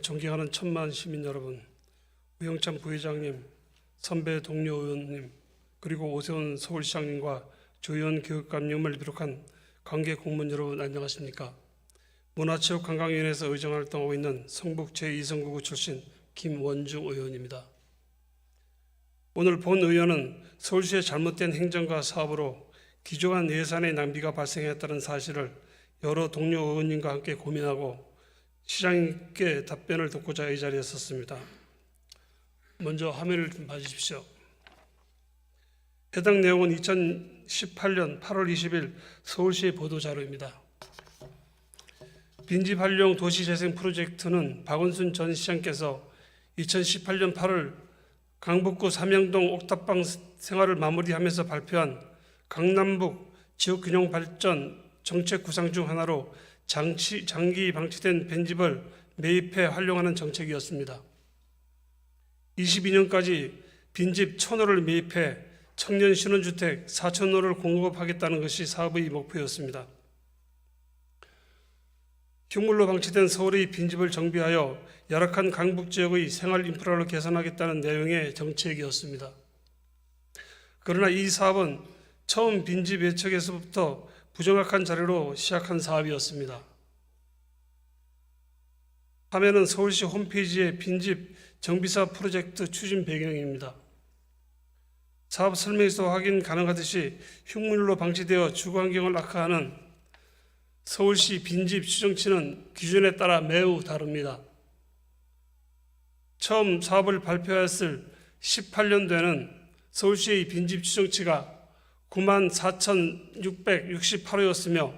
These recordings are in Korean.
존경하는 천만 시민 여러분, 우영찬 부회장님, 선배 동료 의원님, 그리고 오세훈 서울시장님과 조희원 교육감님을 비롯한 관계 공무원 여러분 안녕하십니까? 문화체육관광위원회에서 의정활동하고 있는 성북 제2선거구 출신 김원중 의원입니다. 오늘 본 의원은 서울시의 잘못된 행정과 사업으로 기조한 예산의 낭비가 발생했다는 사실을 여러 동료 의원님과 함께 고민하고 시장님께 답변을 듣고자 이 자리에 섰습니다. 먼저 화면을 좀 봐주십시오. 해당 내용은 2018년 8월 20일 서울시 보도자료입니다. 빈집 활용 도시재생 프로젝트는 박원순 전 시장께서 2018년 8월 강북구 삼양동 옥탑방 생활을 마무리하면서 발표한 강남북 지역균형 발전 정책 구상 중 하나로 장기 방치된 빈집을 매입해 활용하는 정책이었습니다. 22년까지 빈집 1,000호를 매입해 청년 신혼주택 4,000호를 공급하겠다는 것이 사업의 목표였습니다. 흉물로 방치된 서울의 빈집을 정비하여 열악한 강북 지역의 생활 인프라를 개선하겠다는 내용의 정책이었습니다. 그러나 이 사업은 처음 빈집 예측에서부터 부정확한 자료로 시작한 사업이었습니다. 화면은 서울시 홈페이지의 빈집 정비사업 프로젝트 추진 배경입니다. 사업 설명에서 확인 가능하듯이 흉물로 방치되어 주거 환경을 악화하는 서울시 빈집 추정치는 기준에 따라 매우 다릅니다. 처음 사업을 발표했을 18년도에는 서울시의 빈집 추정치가 94,668호였으며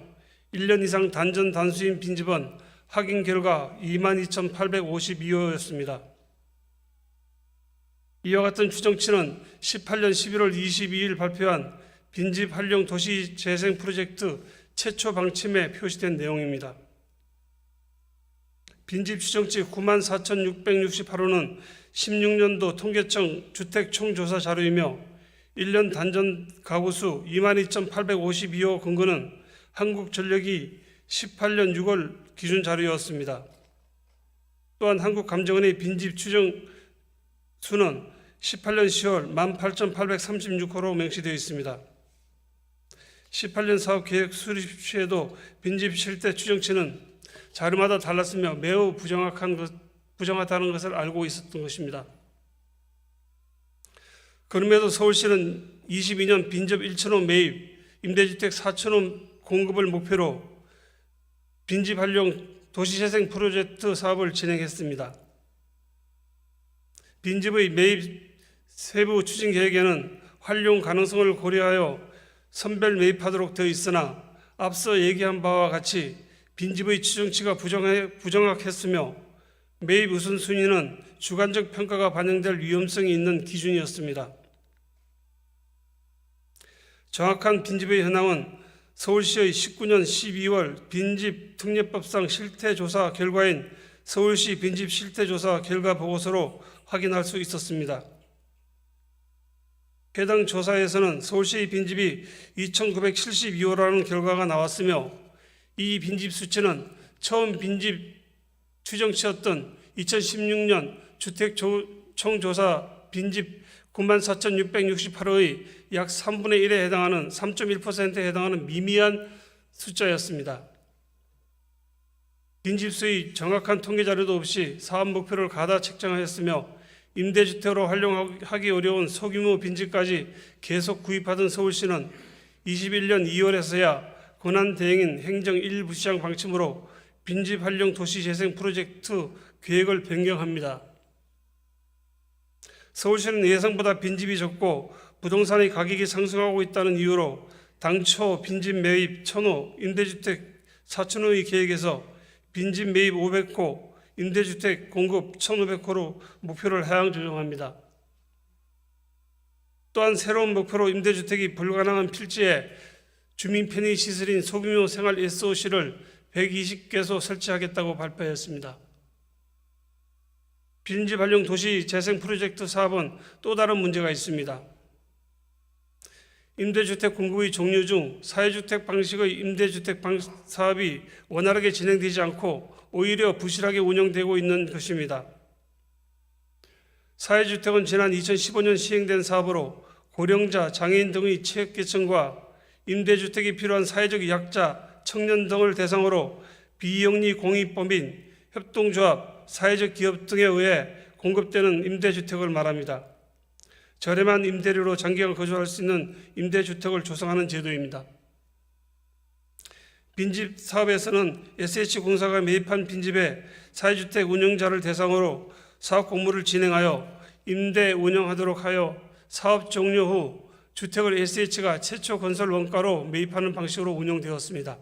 1년 이상 단전 단수인 빈집은 확인 결과 22,852호였습니다. 이와 같은 추정치는 18년 11월 22일 발표한 빈집 활용 도시 재생 프로젝트 최초 방침에 표시된 내용입니다. 빈집 추정치 94,668호는 16년도 통계청 주택 총조사 자료이며 1년 단전 가구수 22,852호 근거는 한국전력이 18년 6월 기준 자료였습니다. 또한 한국감정원의 빈집 추정 수는 18년 10월 18,836호로 명시되어 있습니다. 18년 사업 계획 수립 시에도 빈집 실태 추정치는 자료마다 달랐으며 매우 부정하다는 것을 알고 있었던 것입니다. 그럼에도 서울시는 22년 빈집 1,000호 매입, 임대주택 4,000호 공급을 목표로 빈집 활용 도시재생 프로젝트 사업을 진행했습니다. 빈집의 매입 세부 추진 계획에는 활용 가능성을 고려하여 선별 매입하도록 되어 있으나 앞서 얘기한 바와 같이 빈집의 추정치가 부정확했으며 매입 우선순위는 주관적 평가가 반영될 위험성이 있는 기준이었습니다. 정확한 빈집의 현황은 서울시의 19년 12월 빈집 특례법상 실태조사 결과인 서울시 빈집 실태조사 결과 보고서로 확인할 수 있었습니다. 해당 조사에서는 서울시의 빈집이 2,972호라는 결과가 나왔으며 이 빈집 수치는 처음 빈집 추정치였던 2016년 주택 총조사 빈집 94,668호의 약 3분의 1에 해당하는 3.1%에 해당하는 미미한 숫자였습니다. 빈집수의 정확한 통계 자료도 없이 사업 목표를 가다 책정하였으며 임대주택으로 활용하기 어려운 소규모 빈집까지 계속 구입하던 서울시는 21년 2월에서야 권한대행인 행정 1부시장 방침으로 빈집 활용 도시재생 프로젝트 계획을 변경합니다. 서울시는 예상보다 빈집이 적고 부동산의 가격이 상승하고 있다는 이유로 당초 빈집 매입 1,000호, 임대주택 4,000호의 계획에서 빈집 매입 500호, 임대주택 공급 1,500호로 목표를 하향 조정합니다. 또한 새로운 목표로 임대주택이 불가능한 필지에 주민 편의 시설인 소규모 생활 SOC를 120개소 설치하겠다고 발표했습니다. 빈집 활용 도시 재생 프로젝트 사업은 또 다른 문제가 있습니다. 임대주택 공급의 종류 중 사회주택 방식의 임대주택 사업이 원활하게 진행되지 않고 오히려 부실하게 운영되고 있는 것입니다. 사회주택은 지난 2015년 시행된 사업으로 고령자, 장애인 등의 취약계층과 임대주택이 필요한 사회적 약자, 청년 등을 대상으로 비영리 공익법인, 협동조합, 사회적 기업 등에 의해 공급되는 임대주택을 말합니다. 저렴한 임대료로 장기간 거주할 수 있는 임대주택을 조성하는 제도입니다. 빈집 사업에서는 SH공사가 매입한 빈집에 사회주택 운영자를 대상으로 사업 공모를 진행하여 임대 운영하도록 하여 사업 종료 후 주택을 SH가 최초 건설 원가로 매입하는 방식으로 운영되었습니다.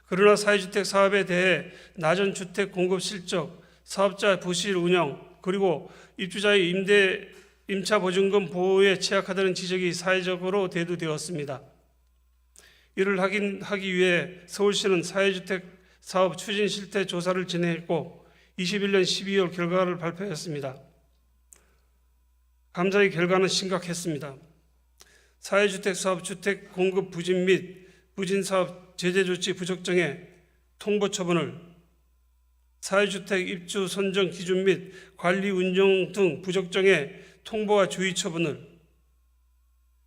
그러나 사회주택 사업에 대해 낮은 주택 공급 실적, 사업자 부실 운영, 그리고 입주자의 임차 보증금 보호에 취약하다는 지적이 사회적으로 대두되었습니다. 이를 하기 위해 서울시는 사회주택 사업 추진 실태 조사를 진행했고 21년 12월 결과를 발표했습니다. 감사의 결과는 심각했습니다. 사회주택 사업 주택 공급 부진 및 부진 사업 제재 조치 부적정의 통보 처분을, 사회주택 입주 선정 기준 및 관리 운영 등 부적정의 통보와 주의 처분을,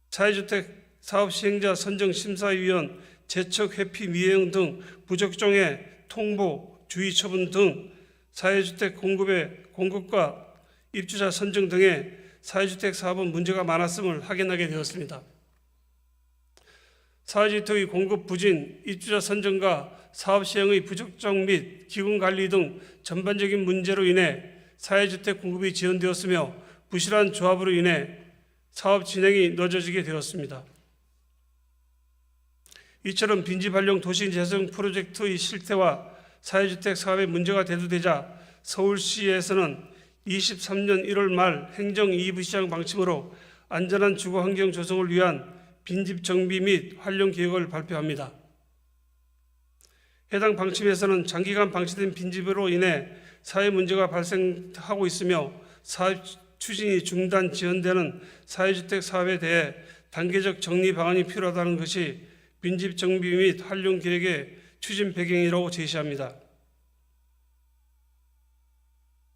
사회주택 사업 시행자 선정 심사위원 재척 회피 미행 등 부적정의 통보, 주의 처분 등 사회주택 공급과 입주자 선정 등의 사회주택 사업은 문제가 많았음을 확인하게 되었습니다. 사회주택의 공급 부진, 입주자 선정과 사업 시행의 부적정 및 기금 관리 등 전반적인 문제로 인해 사회주택 공급이 지연되었으며 부실한 조합으로 인해 사업 진행이 늦어지게 되었습니다. 이처럼 빈집 활용 도시 재생 프로젝트의 실태와 사회주택 사업의 문제가 대두되자 서울시에서는 23년 1월 말 행정 2부 시장 방침으로 안전한 주거 환경 조성을 위한 빈집 정비 및 활용 계획을 발표합니다. 해당 방침에서는 장기간 방치된 빈집으로 인해 사회 문제가 발생하고 있으며 사업 추진이 중단 지연되는 사회주택 사업에 대해 단계적 정리 방안이 필요하다는 것이 빈집 정비 및 활용 계획의 추진 배경이라고 제시합니다.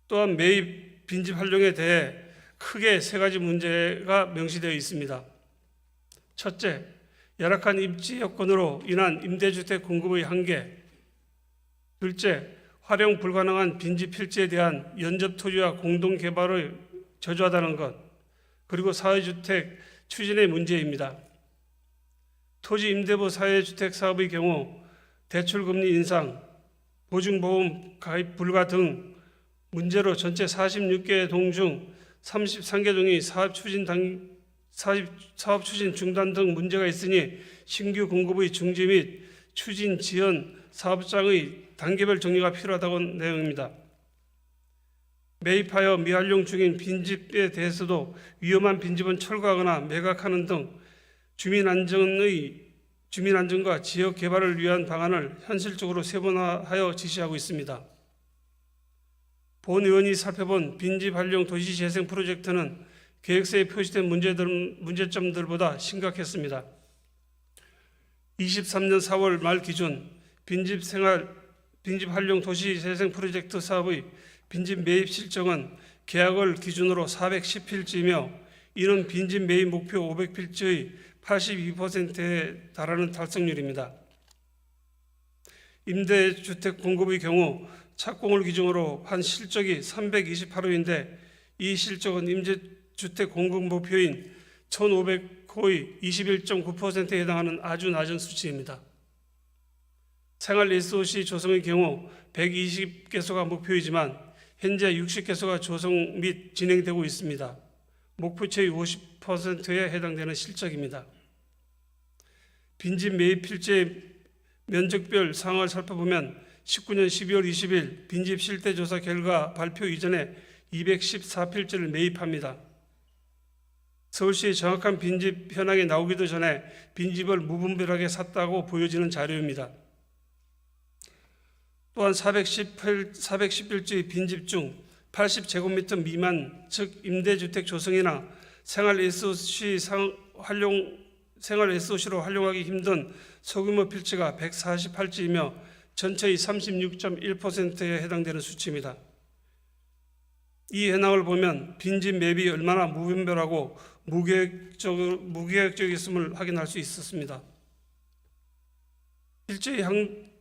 또한 매입 빈집 활용에 대해 크게 세 가지 문제가 명시되어 있습니다. 첫째, 열악한 입지 여건으로 인한 임대주택 공급의 한계. 둘째, 활용 불가능한 빈집 필지에 대한 연접 토지와 공동 개발을 저조하다는 것. 그리고 사회주택 추진의 문제입니다. 토지 임대부 사회주택 사업의 경우 대출금리 인상, 보증보험 가입 불가 등 문제로 전체 46개 동 중 33개 동이 사업 추진 중단 등 문제가 있으니 신규 공급의 중지 및 추진 지연 사업장의 단계별 정리가 필요하다고 내용입니다. 매입하여 미활용 중인 빈집에 대해서도 위험한 빈집은 철거하거나 매각하는 등 주민 안전과 지역 개발을 위한 방안을 현실적으로 세분화하여 지시하고 있습니다. 본 의원이 살펴본 빈집 활용 도시재생 프로젝트는 계획서에 표시된 문제점들보다 심각했습니다. 23년 4월 말 기준 빈집 활용 도시재생 프로젝트 사업의 빈집 매입 실적은 계약을 기준으로 410필지이며 이는 빈집 매입 목표 500필지의 82%에 달하는 달성률입니다. 임대주택 공급의 경우 착공을 기준으로 한 실적이 328호인데 이 실적은 임대주택 공급 목표인 1,500호의 21.9%에 해당하는 아주 낮은 수치입니다. 생활 SOC 조성의 경우 120개소가 목표이지만 현재 60개소가 조성 및 진행되고 있습니다. 목표치의 50%에 해당되는 실적입니다. 빈집 매입 필지의 면적별 상황을 살펴보면 19년 12월 20일 빈집 실태조사 결과 발표 이전에 214필지를 매입합니다. 서울시의 정확한 빈집 현황이 나오기도 전에 빈집을 무분별하게 샀다고 보여지는 자료입니다. 또한 410필지 빈집 중 80제곱미터 미만, 즉 임대주택 조성이나 생활 SOC로 활용하기 힘든 소규모 필지가 148지이며 전체의 36.1%에 해당되는 수치입니다. 이 현황을 보면 빈집 매입이 얼마나 무분별하고 무계획적이었음을 확인할 수 있었습니다. 필지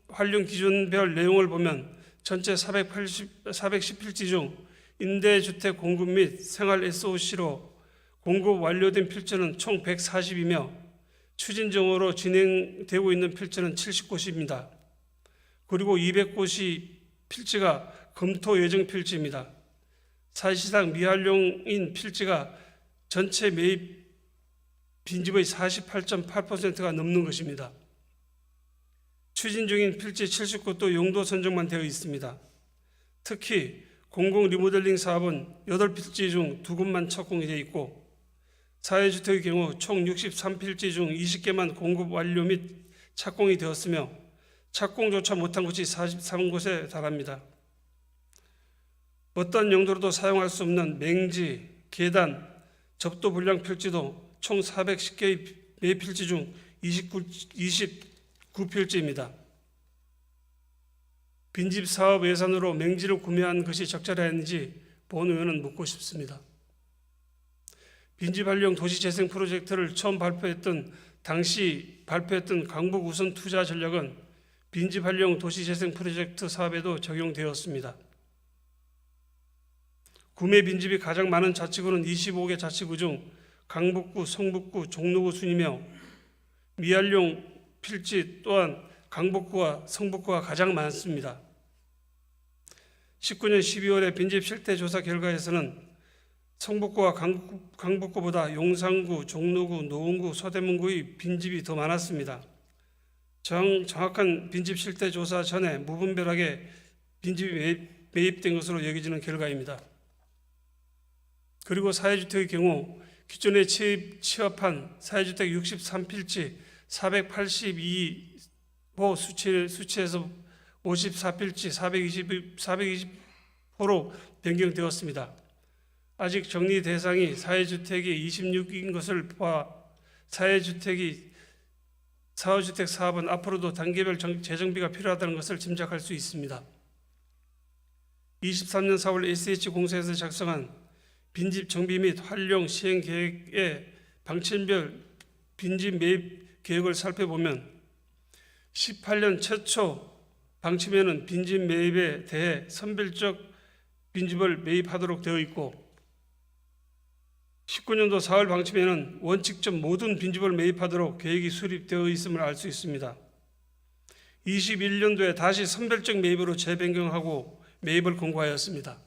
활용 기준별 내용을 보면 전체 410필지 중 임대주택 공급 및 생활 SOC로 공급 완료된 필지는 총 140이며 추진적으로 진행되고 있는 필지는 70곳입니다. 그리고 200곳이 필지가 검토 예정 필지입니다. 사실상 미활용인 필지가 전체 매입 빈집의 48.8%가 넘는 것입니다. 추진 중인 필지 70곳도 용도 선정만 되어 있습니다. 특히 공공 리모델링 사업은 8필지 중 2곳만 착공이 되어 있고 사회주택의 경우 총 63필지 중 20개만 공급 완료 및 착공이 되었으며 착공조차 못한 곳이 43곳에 달합니다. 어떤 용도로도 사용할 수 없는 맹지, 계단, 접도 불량 필지도 총 410개의 매입필지 중 29필지입니다. 빈집 사업 예산으로 맹지를 구매한 것이 적절했는지 본 의원은 묻고 싶습니다. 빈집 활용 도시재생 프로젝트를 처음 당시 발표했던 강북 우선 투자 전략은 빈집 활용 도시재생 프로젝트 사업에도 적용되었습니다. 구매 빈집이 가장 많은 자치구는 25개 자치구 중 강북구, 성북구, 종로구 순이며 미활용 필지 또한 강북구와 성북구가 가장 많습니다. 19년 12월에 빈집 실태 조사 결과에서는 성북구와 강북구보다 용산구, 종로구, 노원구, 서대문구의 빈집이 더 많았습니다. 정확한 빈집 실태 조사 전에 무분별하게 빈집이 매입된 것으로 여겨지는 결과입니다. 그리고 사회주택의 경우 기존에 취업한 사회주택 63필지 482호 수치에서 54필지 420호로 변경되었습니다. 아직 정리 대상이 사회주택이 26인 것을 봐 사회주택 사업은 앞으로도 단계별 재정비가 필요하다는 것을 짐작할 수 있습니다. 23년 4월 SH공사에서 작성한 빈집 정비 및 활용 시행 계획의 방침별 빈집 매입 계획을 살펴보면 18년 최초 방침에는 빈집 매입에 대해 선별적 빈집을 매입하도록 되어 있고 19년도 4월 방침에는 원칙적 모든 빈집을 매입하도록 계획이 수립되어 있음을 알 수 있습니다. 21년도에 다시 선별적 매입으로 재변경하고 매입을 공고하였습니다.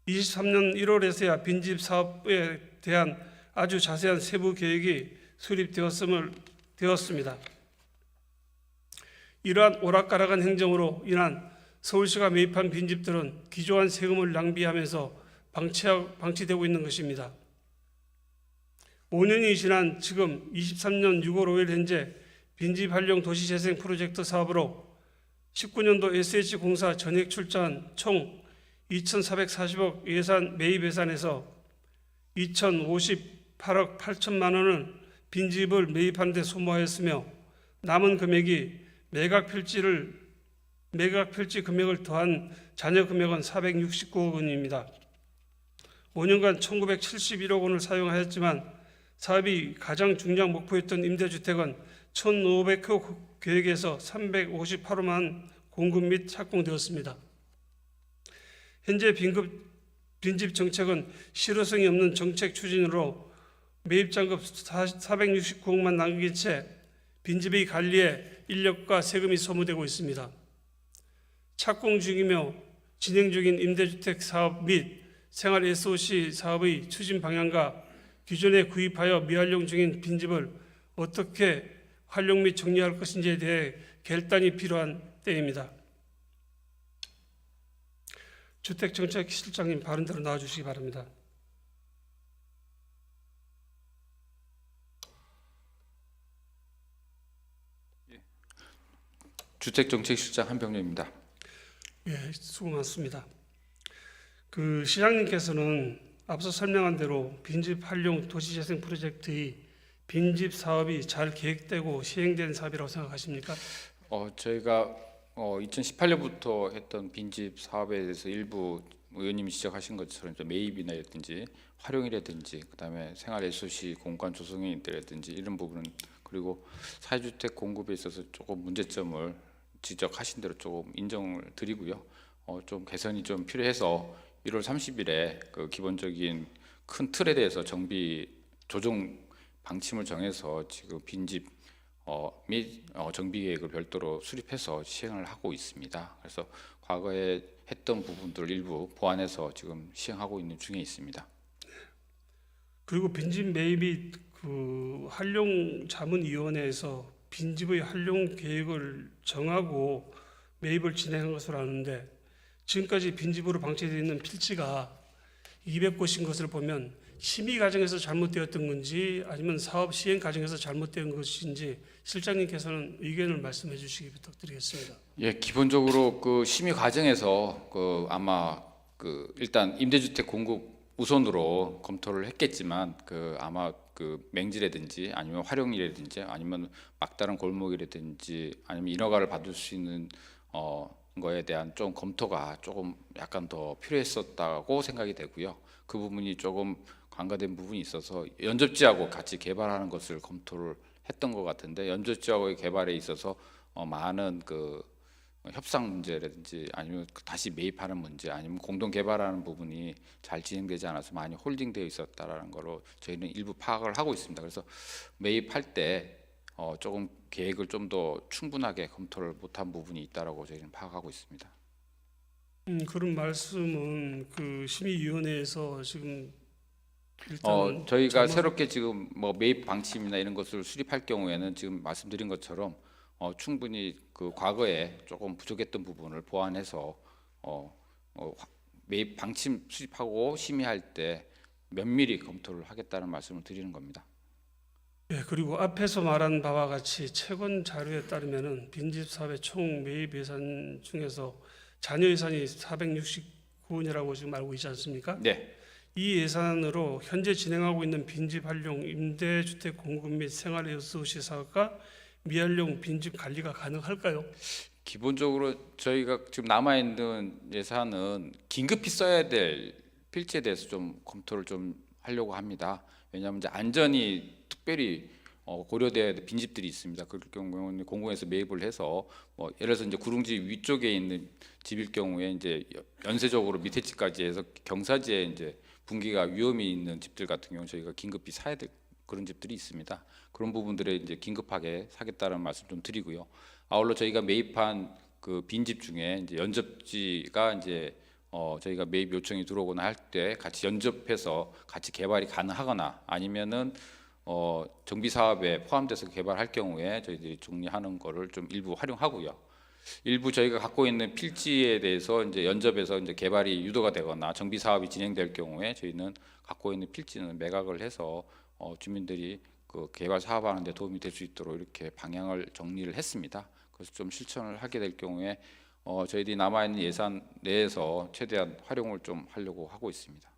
23년 1월에서야 빈집 사업에 대한 아주 자세한 세부 계획이 수립되었습니다. 이러한 오락가락한 행정으로 인한 서울시가 매입한 빈집들은 기조한 세금을 낭비하면서 방치되고 있는 것입니다. 5년이 지난 지금 23년 6월 5일 현재 빈집 활용 도시재생 프로젝트 사업으로 19년도 SH공사 전액 출자한 총 2,440억 예산 매입 예산에서 2,058억 8천만 원을 빈집을 매입하는 데 소모하였으며 남은 금액이 매각 필지 금액을 더한 잔여 금액은 469억 원입니다. 5년간 1,971억 원을 사용하였지만 사업이 가장 중요한 목표였던 임대주택은 1,500호 계획에서 358호만 공급 및 착공되었습니다. 현재 빈집 정책은 실효성이 없는 정책 추진으로 매입장급 469억만 남긴 채 빈집의 관리에 인력과 세금이 소모되고 있습니다. 착공 중이며 진행 중인 임대주택 사업 및 생활 SOC 사업의 추진 방향과 기존에 구입하여 미활용 중인 빈집을 어떻게 활용 및 정리할 것인지에 대해 결단이 필요한 때입니다. 주택정책실장님 발언대로 나와주시기 바랍니다. 주택정책실장 한병렬입니다. 예, 수고 많습니다. 시장님께서는 앞서 설명한 대로 빈집 활용 도시재생 프로젝트의 빈집 사업이 잘 계획되고 시행된 사업이라고 생각하십니까? 저희가 2018년부터 했던 빈집 사업에 대해서 일부 의원님이 지적하신 것처럼 좀 매입이라든지 활용이라든지 그다음에 생활 SOC 공간 조성이라든지 이런 부분은, 그리고 사회주택 공급에 있어서 조금 문제점을 지적하신 대로 조금 인정을 드리고요. 좀 개선이 좀 필요해서 1월 30일에 그 기본적인 큰 틀에 대해서 정비 조정 방침을 정해서 지금 빈집 및 정비 계획을 별도로 수립해서 시행을 하고 있습니다. 그래서 과거에 했던 부분들 일부 보완해서 지금 시행하고 있는 중에 있습니다. 그리고 빈집 매입이 그 활용자문위원회에서 빈집의 활용 계획을 정하고 매입을 진행한 것으로 아는데, 지금까지 빈집으로 방치되어 있는 필지가 200곳인 것을 보면 심의 과정에서 잘못되었던 건지 아니면 사업 시행 과정에서 잘못된 것인지 실장님께서는 의견을 말씀해 주시기 부탁드리겠습니다. 예, 기본적으로 그 심의 과정에서 아마 일단 임대주택 공급 우선으로 검토를 했겠지만 아마 맹지라든지 아니면 활용이라든지 아니면 막다른 골목이라든지 아니면 인허가를 받을 수 있는 거에 대한 좀 검토가 조금 약간 더 필요했었다고 생각이 되고요. 그 부분이 조금 관가된 부분이 있어서 연접지하고 같이 개발하는 것을 검토를 했던 것 같은데, 연접지하고의 개발에 있어서 많은 협상 문제라든지 아니면 다시 매입하는 문제 아니면 공동 개발하는 부분이 잘 진행되지 않아서 많이 홀딩되어 있었다라는 걸로 저희는 일부 파악을 하고 있습니다. 그래서 매입할 때 조금 계획을 좀 더 충분하게 검토를 못한 부분이 있다라고 저희는 파악하고 있습니다. 그런 말씀은 그 심의위원회에서 지금 일단 저희가 새롭게 지금 매입 방침이나 이런 것을 수립할 경우에는 지금 말씀드린 것처럼 충분히 과거에 조금 부족했던 부분을 보완해서 매입 방침 수립하고 심의할 때 면밀히 검토를 하겠다는 말씀을 드리는 겁니다. 예, 그리고 앞에서 말한 바와 같이 채권 자료에 따르면은 빈집 사업의 총 매입 예산 중에서 잔여 예산이 469원이라고 지금 알고 있지 않습니까? 네. 이 예산으로 현재 진행하고 있는 빈집 활용, 임대주택 공급 및 생활 SOC 사업과 미활용 빈집 관리가 가능할까요? 기본적으로 저희가 지금 남아 있는 예산은 긴급히 써야 될 필지에 대해서 좀 검토를 좀 하려고 합니다. 왜냐하면 이제 안전이 특별히 고려돼야 될 빈집들이 있습니다. 그럴 경우에는 공공에서 매입을 해서 예를 들어서 이제 구릉지 위쪽에 있는 집일 경우에 이제 연쇄적으로 밑에 집까지 해서 경사지에 이제 붕괴가 위험이 있는 집들 같은 경우 저희가 긴급히 사야 될 그런 집들이 있습니다. 그런 부분들에 이제 긴급하게 사겠다는 말씀 좀 드리고요. 아울러 저희가 매입한 그 빈집 중에 이제 연접지가 이제 저희가 매입 요청이 들어오거나 할 때 같이 연접해서 같이 개발이 가능하거나 아니면은 정비 사업에 포함돼서 개발할 경우에 저희들이 정리하는 거를 좀 일부 활용하고요. 일부 저희가 갖고 있는 필지에 대해서 이제 연접해서 이제 개발이 유도가 되거나 정비 사업이 진행될 경우에 저희는 갖고 있는 필지는 매각을 해서 주민들이 그 개발 사업하는 데 도움이 될 수 있도록 이렇게 방향을 정리를 했습니다. 그래서 좀 실천을 하게 될 경우에 저희들이 남아 있는 예산 내에서 최대한 활용을 좀 하려고 하고 있습니다.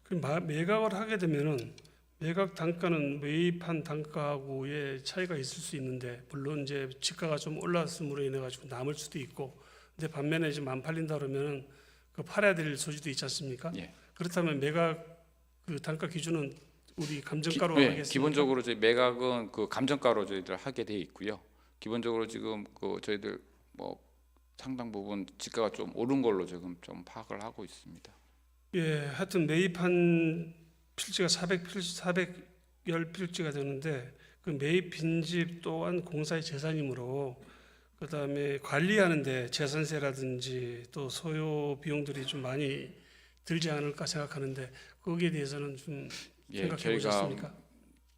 그럼 매각을 하게 되면은 매각 단가는 매입한 단가하고의 차이가 있을 수 있는데, 물론 이제 지가가 좀 올랐음으로 인해 가지고 남을 수도 있고, 근데 반면에 지금 안 팔린다 그러면은 그 팔아야 될 소지도 있지 않습니까? 예. 그렇다면 매각 그 단가 기준은 우리 감정가로 네, 하겠습니까? 기본적으로 저희 매각은 그 감정가로 저희들 하게 돼 있고요. 기본적으로 지금 저희들 상당 부분 지가가 좀 오른 걸로 지금 좀 파악을 하고 있습니다. 예, 하여튼 매입한 필지가 410필지가 되는데, 그 매입 빈집 또한 공사의 재산이므로 그다음에 관리하는데 재산세라든지 또 소요 비용들이 좀 많이 들지 않을까 생각하는데, 거기에 대해서는 좀 생각해 저희가 보셨습니까?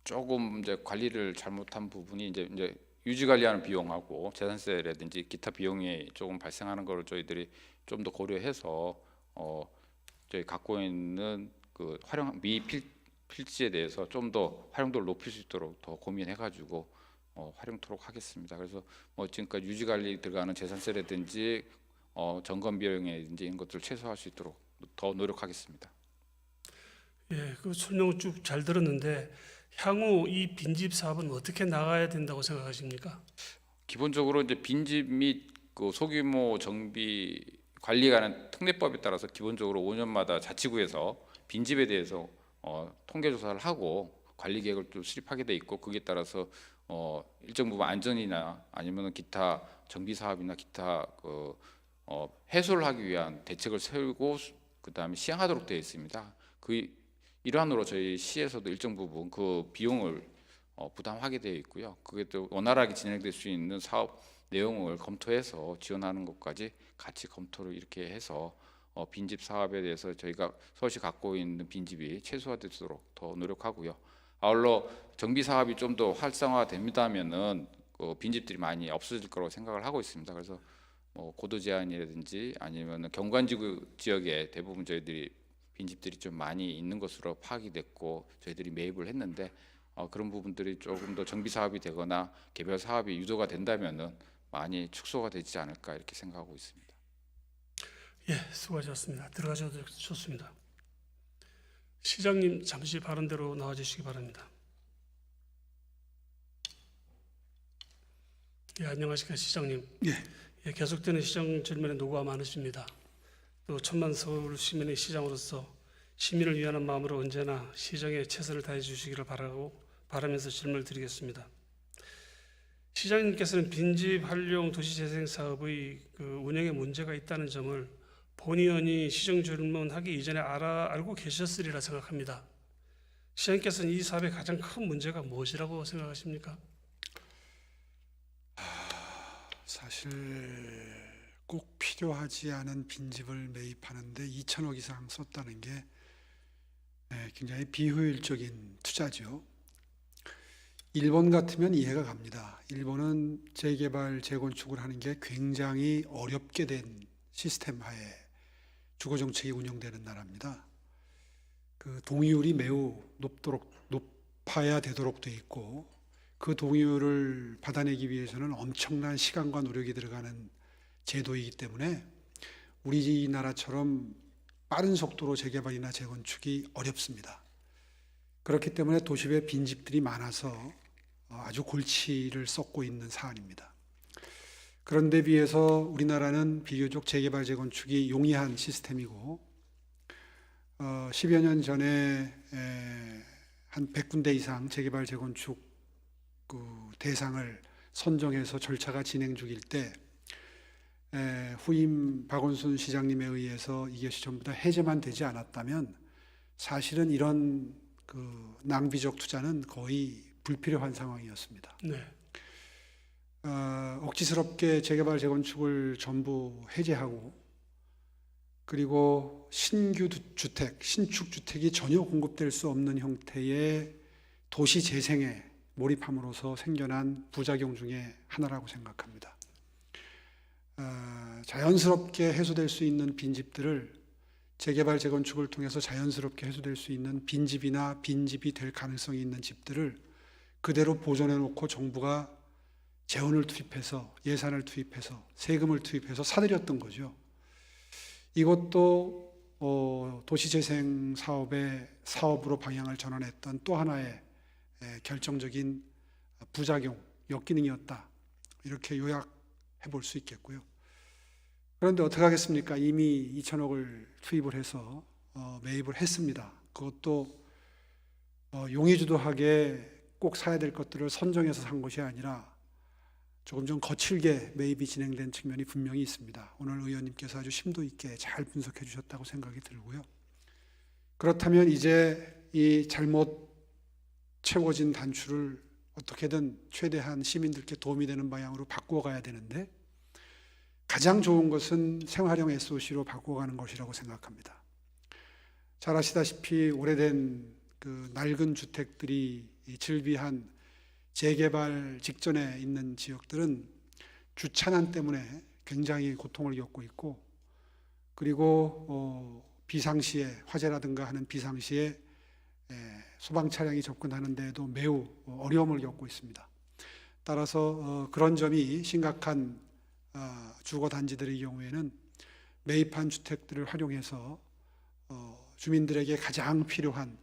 조금 이제 관리를 잘못한 부분이 이제 유지 관리하는 비용하고 재산세라든지 기타 비용이 조금 발생하는 거를 저희들이 좀 더 고려해서 저희 갖고 있는 그 활용 필지에 대해서 좀 더 활용도를 높일 수 있도록 더 고민해가지고 활용토록 하겠습니다. 그래서 지금까지 유지 관리 들어가는 재산세라든지 점검 비용이라든지 이런 것들을 최소화할 수 있도록 더 노력하겠습니다. 예, 그 설명 쭉 잘 들었는데 향후 이 빈집 사업은 어떻게 나가야 된다고 생각하십니까? 기본적으로 이제 빈집 및 그 소규모 정비 관리에 관한 특례법에 따라서 기본적으로 5년마다 자치구에서 빈집에 대해서 통계 조사를 하고 관리 계획을 또 수립하게 돼 있고, 거기에 따라서 일정 부분 안전이나 아니면 기타 정비 사업이나 기타 해소를 하기 위한 대책을 세우고 그다음에 시행하도록 되어 있습니다. 그 일환으로 저희 시에서도 일정 부분 그 비용을 부담하게 되어 있고요. 그게 또 원활하게 진행될 수 있는 사업 내용을 검토해서 지원하는 것까지 같이 검토를 이렇게 해서 빈집 사업에 대해서 저희가 서울시 갖고 있는 빈집이 최소화되도록 더 노력하고요. 아울러 정비 사업이 좀 더 활성화됩니다면은 빈집들이 많이 없어질 거라고 생각을 하고 있습니다. 그래서 고도 제한이라든지 아니면 경관지구 지역에 대부분 저희들이 빈집들이 좀 많이 있는 것으로 파악이 됐고 저희들이 매입을 했는데, 그런 부분들이 조금 더 정비 사업이 되거나 개별 사업이 유도가 된다면은 많이 축소가 되지 않을까 이렇게 생각하고 있습니다. 예, 수고하셨습니다. 들어가셔도 좋습니다. 시장님 잠시 발언대로 나와주시기 바랍니다. 예, 안녕하십니까 시장님. 예, 계속되는 시장 질문에 노고가 많으십니다. 또 천만 서울 시민의 시장으로서 시민을 위하는 마음으로 언제나 시정에 최선을 다해 주시기를 바라면서 질문을 드리겠습니다. 시장님께서는 빈집 활용 도시재생 사업의 운영에 문제가 있다는 점을 본의원이 시정 질문하기 이전에 알고 계셨으리라 생각합니다. 시장님께서는 이 사업의 가장 큰 문제가 무엇이라고 생각하십니까? 사실 꼭 필요하지 않은 빈집을 매입하는데 2천억 이상 썼다는 게 굉장히 비효율적인 투자죠. 일본 같으면 이해가 갑니다. 일본은 재개발, 재건축을 하는 게 굉장히 어렵게 된 시스템 하에 주거 정책이 운영되는 나라입니다. 그 동의율이 매우 높아야 되도록 돼 있고, 그 동의율을 받아내기 위해서는 엄청난 시간과 노력이 들어가는 제도이기 때문에 우리나라처럼 빠른 속도로 재개발이나 재건축이 어렵습니다. 그렇기 때문에 도심에 빈집들이 많아서 아주 골치를 썩고 있는 사안입니다. 그런데 비해서 우리나라는 비교적 재개발 재건축이 용이한 시스템이고 10여 년 전에 한 100군데 이상 재개발 재건축 대상을 선정해서 절차가 진행 중일 때 후임 박원순 시장님에 의해서 이것이 전부 다 해제만 되지 않았다면 사실은 이런 낭비적 투자는 거의 불필요한 상황이었습니다. 네. 억지스럽게 재개발 재건축을 전부 해제하고, 그리고 신규 주택, 신축 주택이 전혀 공급될 수 없는 형태의 도시 재생에 몰입함으로써 생겨난 부작용 중에 하나라고 생각합니다. 자연스럽게 해소될 수 있는 빈집들을 재개발 재건축을 통해서 자연스럽게 해소될 수 있는 빈집이나 빈집이 될 가능성이 있는 집들을 그대로 보존해 놓고 정부가 재원을 투입해서, 예산을 투입해서, 세금을 투입해서 사들였던 거죠. 이것도 도시재생 사업의 사업으로 방향을 전환했던 또 하나의 결정적인 부작용, 역기능이었다, 이렇게 요약해 볼 수 있겠고요. 그런데 어떻게 하겠습니까? 이미 2천억을 투입을 해서 매입을 했습니다. 그것도 용의주도하게 꼭 사야 될 것들을 선정해서 산 것이 아니라 조금 좀 거칠게 매입이 진행된 측면이 분명히 있습니다. 오늘 의원님께서 아주 심도 있게 잘 분석해 주셨다고 생각이 들고요. 그렇다면 이제 이 잘못 채워진 단추를 어떻게든 최대한 시민들께 도움이 되는 방향으로 바꾸어 가야 되는데, 가장 좋은 것은 생활형 SOC로 바꾸어가는 것이라고 생각합니다. 잘 아시다시피 오래된 낡은 주택들이 즐비한 재개발 직전에 있는 지역들은 주차난 때문에 굉장히 고통을 겪고 있고, 그리고 비상시에, 화재라든가 하는 비상시에 소방 차량이 접근하는 데에도 매우 어려움을 겪고 있습니다. 따라서 그런 점이 심각한 주거 단지들의 경우에는 매입한 주택들을 활용해서 주민들에게 가장 필요한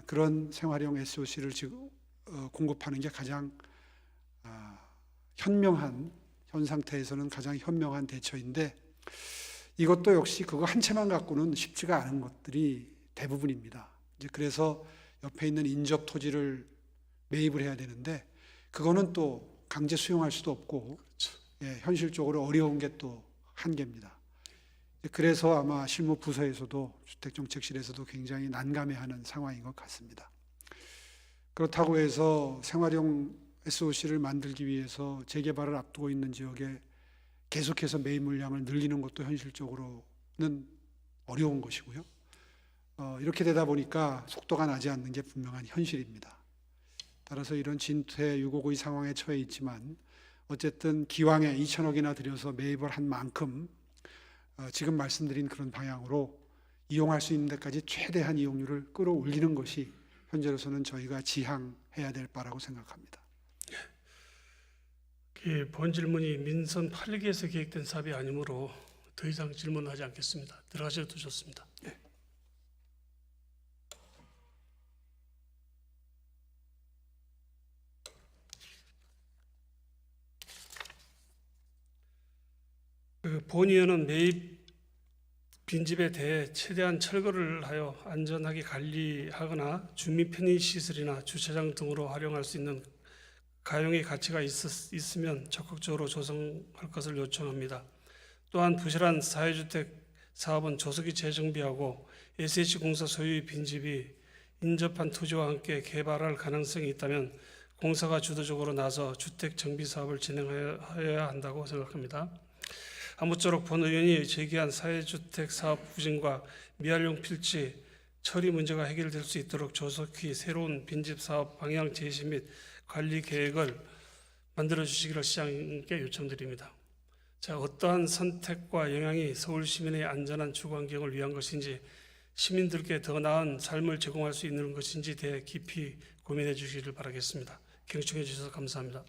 그런 생활형 SOC를 공급하는 게 가장 현명한 현 상태에서는 가장 현명한 대처인데 이것도 역시 그거 한 채만 갖고는 쉽지가 않은 것들이 대부분입니다. 이제 그래서 옆에 있는 인접 토지를 매입을 해야 되는데 그거는 또 강제 수용할 수도 없고 예, 현실적으로 어려운 게 또 한계입니다. 그래서 아마 실무부서에서도 주택정책실에서도 굉장히 난감해하는 상황인 것 같습니다. 그렇다고 해서 생활용 SOC를 만들기 위해서 재개발을 앞두고 있는 지역에 계속해서 매입 물량을 늘리는 것도 현실적으로는 어려운 것이고요. 이렇게 되다 보니까 속도가 나지 않는 게 분명한 현실입니다. 따라서 이런 진퇴 유곡의 상황에 처해 있지만 어쨌든 기왕에 2천억이나 들여서 매입을 한 만큼 지금 말씀드린 그런 방향으로 이용할 수 있는 데까지 최대한 이용률을 끌어올리는 것이 현재로서는 저희가 지향해야 될 바라고 생각합니다. 본 질문이 민선 8기에서 계획된 사업이 아니므로 더 이상 질문하지 않겠습니다. 들어가셔도 좋습니다. 본 의원은 매입 빈집에 대해 최대한 철거를 하여 안전하게 관리하거나 주민 편의 시설이나 주차장 등으로 활용할 수 있는 가용의 가치가 있으면 적극적으로 조성할 것을 요청합니다. 또한 부실한 사회주택 사업은 조속히 재정비하고 SH공사 소유의 빈집이 인접한 토지와 함께 개발할 가능성이 있다면 공사가 주도적으로 나서 주택 정비 사업을 진행해야 한다고 생각합니다. 아무쪼록 본 의원이 제기한 사회주택 사업 부진과 미활용 필지 처리 문제가 해결될 수 있도록 조속히 새로운 빈집 사업 방향 제시 및 관리 계획을 만들어 주시기를 시장님께 요청드립니다. 자, 어떠한 선택과 영향이 서울 시민의 안전한 주거 환경을 위한 것인지 시민들께 더 나은 삶을 제공할 수 있는 것인지 대해 깊이 고민해 주시기를 바라겠습니다. 경청해 주셔서 감사합니다.